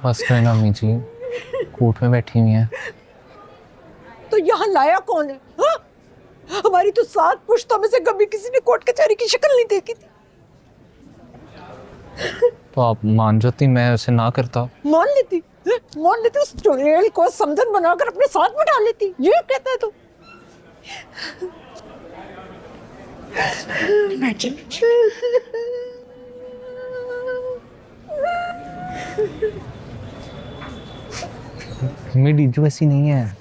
बस करना अम्मी जी, कोर्ट में बैठी हुई हैं। तो यहाँ लाया कौन है हा? हमारी तो 7 पुश्तों में से कभी किसी ने कोर्ट कचहरी की शक्ल नहीं देखी थी। तो आप मान जाती, मैं उसे ना करता। मान लेती हा? मान लेती, उस चुड़ैल को समधन बनाकर अपने साथ बिठा लेती। ये कहता है तू? अम्मी डीजू ऐसी नहीं है।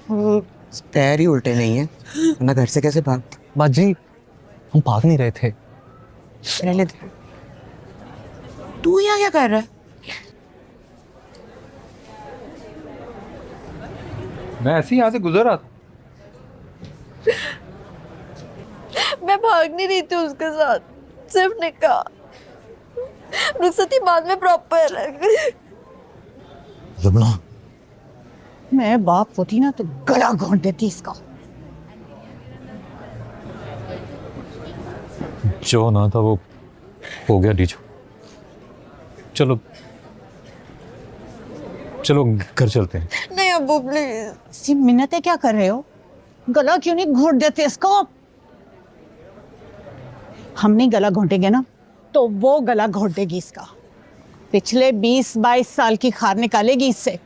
पैर ही उल्टे नहीं है, वरना घर से कैसे भागती? बाजी, हम भाग नहीं रहे थे। रहने दे। तू यहाँ क्या कर रहा है? मैं ऐसे ही यहाँ से गुजर रहा था। मैं भाग नहीं रही थी उसके साथ, सिर्फ निकाह रुखसती बाद में प्रॉपर। लबना, मैं बाप होती ना तो गला घोंट देती इसका। जो ना था वो हो गया डीजू। चलो चलो घर चलते हैं। नहीं अब्बू प्लीज। सी मिन्नतें क्या कर रहे हो? गला क्यों नहीं घोंट देते इसको? हम नहीं गला घोंटेंगे ना तो वो गला घोंट देगी इसका। पिछले 20-22 साल की खार निकालेगी इससे,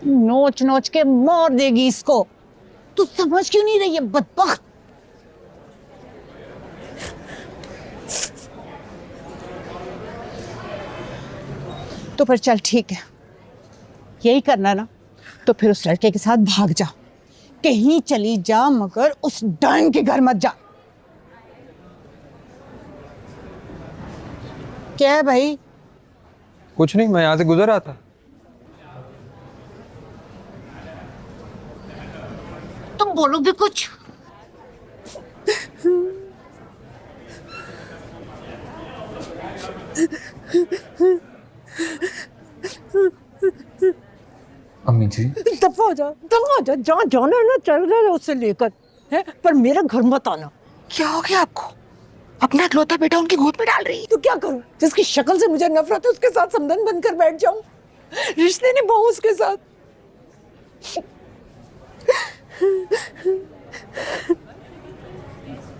नोच नोच के मार देगी इसको। तू समझ क्यों नहीं रही है बदबख्त? तो फिर चल ठीक है, यही करना ना तो फिर उस लड़के के साथ भाग जा, कहीं चली जा मगर उस डाइन के घर मत जा। क्या है भाई? कुछ नहीं, मैं यहाँ से गुजर रहा था। तुम बोलो भी कुछ। अम्मी जी दफा हो जा, दफा हो जा, जहाँ जाना है ना चल रहा उससे लेकर है, पर मेरा घर मत आना। क्या हो गया आपको? अपना इकलौता बेटा उनकी गोद में डाल रही है। तो क्या करूं? जिसकी शक्ल से मुझे नफरत है उसके साथ समधन बनकर बैठ जाऊं, रिश्ते निभाऊं उसके साथ।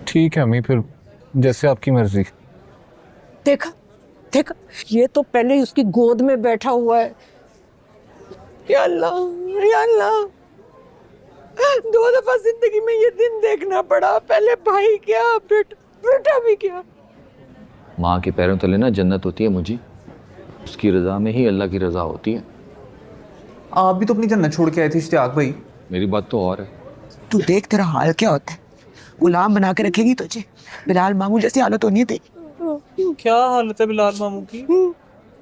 ठीक है अम्मी, फिर जैसे आपकी मर्जी। देखा देखा, ये तो पहले ही उसकी गोद में बैठा हुआ है। या अल्लाह, या अल्लाह, 2 दफा जिंदगी में ये दिन देखना पड़ा। पहले भाई क्या, बेटा भी क्या। माँ के पैरों तले ना जन्नत होती है मुझे, उसकी रजा में ही अल्लाह की रजा होती है। आप भी तो अपनी जन्नत छोड़ के आए थे इश्तियाक भाई। मेरी बात तो और है। तू देख तेरा हाल क्या होता है, गुलाम बना के रखेगी तुझे। बिलाल मामू जैसी हालत होनी है तेरी। क्या हालत है बिलाल मामू की?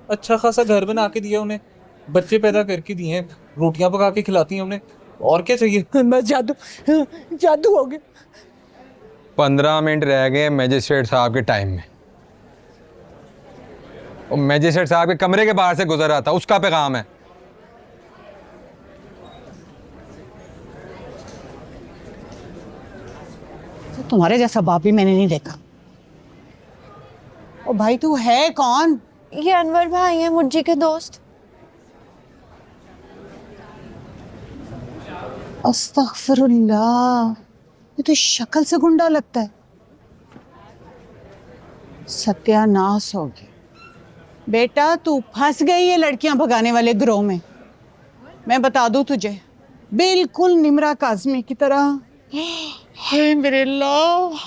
अच्छा खासा घर बना के दिया उन्हें, बच्चे पैदा करके दिए हैं, रोटियां पका के खिलाती हैं उन्हें, और क्या चाहिए? बस जादू हो गया। 15 मिनट रह गए मैजिस्ट्रेट साहब के टाइम में। और मैजिस्ट्रेट साहब के कमरे के बाहर से गुजर रहा था, उसका पैगाम है। तुम्हारे जैसा बाप भी मैंने नहीं देखा। ओ भाई तू है कौन? ये अनवर भाई हैं, मुझी के दोस्त। अस्तगफिरुल्लाह, ये तो शक्ल से गुंडा लगता है। सत्यानाश हो गया बेटा, तू फंस गई है लड़कियां भगाने वाले गिरोह में। मैं बता दूं तुझे, बिल्कुल निमरा काज़मी की तरह। हाय मेरे अल्लाह।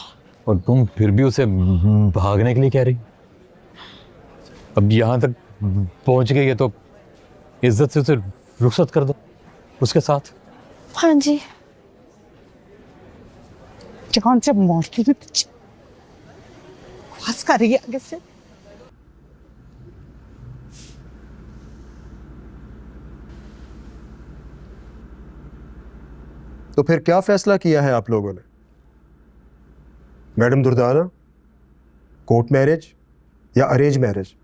और तुम फिर भी उसे भागने के लिए कह रही? अब यहाँ तक पहुँच गई है तो इज्जत से उसे रुखसत कर दो उसके साथ। हाँ जी। जान से मारती थी, बस कर रही है आगे से। तो फिर क्या फैसला किया है आप लोगों ने? मैडम दुर्दाना, कोर्ट मैरिज या अरेंज मैरिज?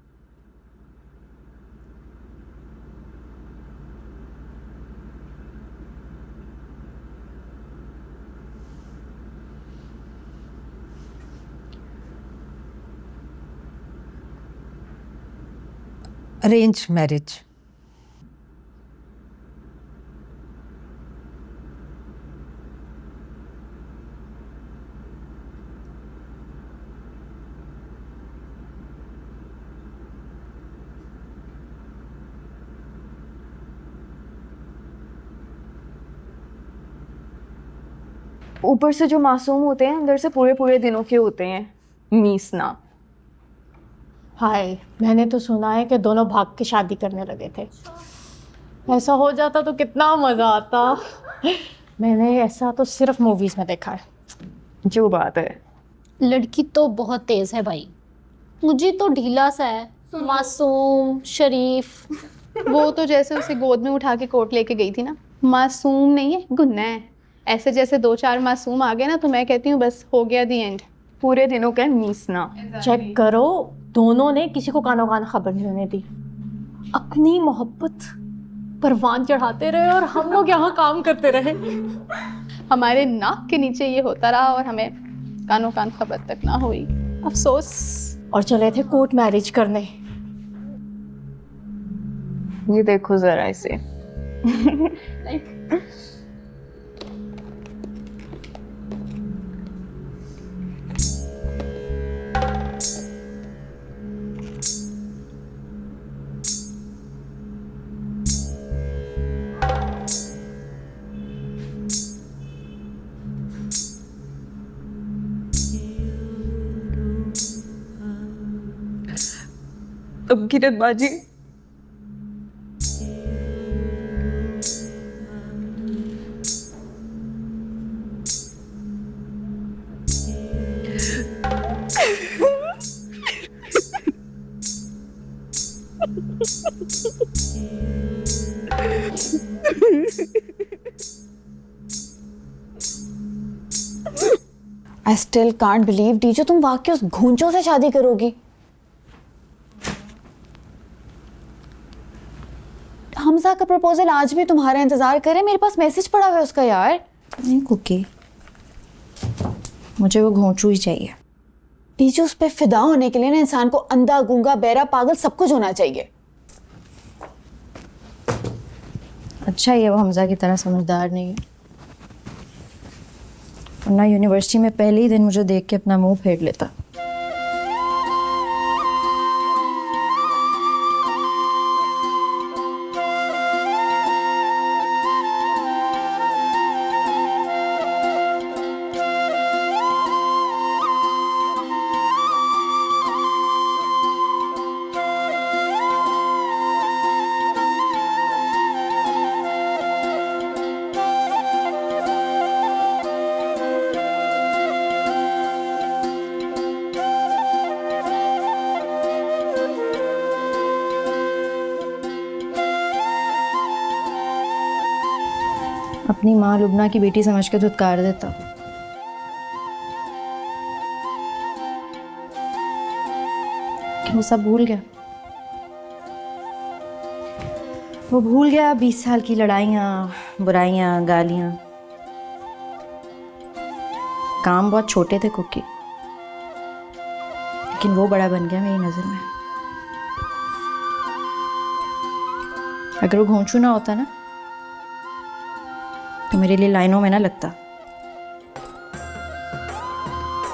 Arrange marriage. ऊपर से जो मासूम होते हैं अंदर से पूरे पूरे दिनों के होते हैं। मीसना। हाय, मैंने तो सुना है कि दोनों भाग के शादी करने लगे थे। ऐसा हो जाता तो कितना मज़ा आता। मैंने ऐसा तो सिर्फ मूवीज़ में देखा है। जो बात है, लड़की तो बहुत तेज़ है भाई, मुझे तो ढीला सा है, मासूम शरीफ। वो तो जैसे उसे गोद में उठा के कोर्ट लेके गई थी ना, मासूम नहीं है, गुन्ना है। ऐसे जैसे 2-4 मासूम आ गए ना तो मैं कहती हूँ बस हो गया दी एंड। पूरे दिनों का मीसना। चेक करो, दोनों ने किसी को कानो कान खबर नहीं होने दी। अपनी मोहब्बत परवान चढ़ाते रहे और हम लोग यहाँ काम करते रहे। हमारे नाक के नीचे ये होता रहा और हमें कानो कान खबर तक ना हुई। अफसोस। और चले थे कोर्ट मैरिज करने। ये देखो जरा इसे। अब किरत बाजी, आई स्टिल कांट बिलीव डीजो, तुम वाकई उस घूंचों से शादी करोगी। हमजा का प्रपोजल आज भी तुम्हारा इंतजार करे, मेरे पास मैसेज पड़ा हुआ है उसका यार। नहीं कुकी, मुझे वो घोंचू ही चाहिए। डीजो, उस पे फिदा होने के लिए ना इंसान को अंधा, गूंगा, बहरा, पागल सब कुछ होना चाहिए। अच्छा ये वो हमजा की तरह समझदार नहीं है, वरना यूनिवर्सिटी में पहले ही दिन मुझे देख के अपना मुंह फेर लेता। अपनी माँ लुबना की बेटी समझ के धुतकार देता। कि वो सब भूल गया। वो भूल गया 20 साल की लड़ाइयाँ, बुराइयाँ, गालियाँ। काम बहुत छोटे थे कुकी, लेकिन वो बड़ा बन गया मेरी नज़र में। अगर वो घोंचू ना होता ना तो मेरे लिए लाइनों में ना लगता,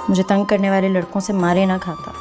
मुझे तंग करने वाले लड़कों से मारे ना खाता।